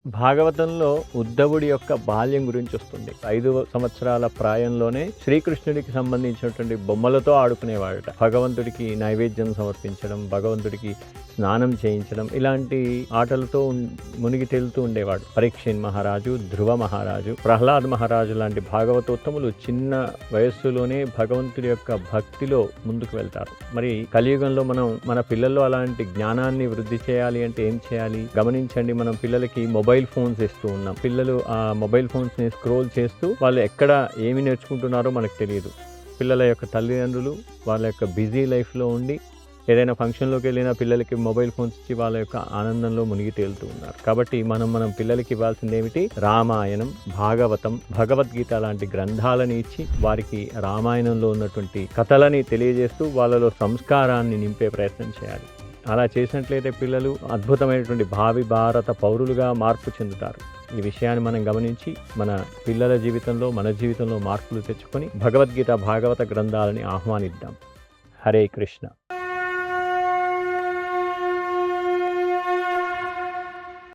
భాగవతంలో ఉద్ధవుడి యొక్క బాల్యం గురించి వస్తుంది. 5 సంవత్సరాల ప్రాయంలోనే శ్రీకృష్ణుడికి సంబంధించినటువంటి బొమ్మలతో ఆడుకునేవాడట. భగవంతుడికి నైవేద్యం సమర్పించడం, భగవంతుడికి స్నానం చేయించడం, ఇలాంటి ఆటలతో మునిగి తేలుతూ ఉండేవాడు. పరీక్షిన్ మహారాజు, ధ్రువ మహారాజు, ప్రహ్లాద్ మహారాజు లాంటి భాగవతోత్తములు చిన్న వయస్సులోనే భగవంతుడి యొక్క భక్తిలో ముందుకు వెళ్తారు. మరి కలియుగంలో మనం మన పిల్లల్లో అలాంటి జ్ఞానాన్ని వృద్ధి చేయాలి అంటే ఏం చేయాలి? గమనించండి, మనం పిల్లలకి మొబైల్ ఫోన్స్ ఇస్తూ ఉన్నాం. పిల్లలు ఆ మొబైల్ ఫోన్స్ ని స్క్రోల్ చేస్తూ వాళ్ళు ఎక్కడ ఏమి నేర్చుకుంటున్నారో మనకు తెలియదు. పిల్లల యొక్క తల్లిదండ్రులు వాళ్ళ యొక్క బిజీ లైఫ్లో ఉండి ఏదైనా ఫంక్షన్లోకి వెళ్ళినా పిల్లలకి మొబైల్ ఫోన్స్ ఇచ్చి వాళ్ళ యొక్క ఆనందంలో మునిగి తేలుతూ ఉన్నారు. కాబట్టి మనం పిల్లలకి ఇవ్వాల్సింది ఏమిటి? రామాయణం, భాగవతం, భగవద్గీత లాంటి గ్రంథాలని ఇచ్చి వారికి రామాయణంలో ఉన్నటువంటి కథలని తెలియజేస్తూ వాళ్ళలో సంస్కారాన్ని నింపే ప్రయత్నం చేయాలి. అలా చేసినట్లయితే పిల్లలు అద్భుతమైనటువంటి భావి భారత పౌరులుగా మార్పు చెందుతారు. ఈ విషయాన్ని మనం గమనించి మన పిల్లల జీవితంలో, మన జీవితంలో మార్పులు తెచ్చుకొని భగవద్గీత, భాగవత గ్రంథాలని ఆహ్వానిద్దాం. హరే కృష్ణ.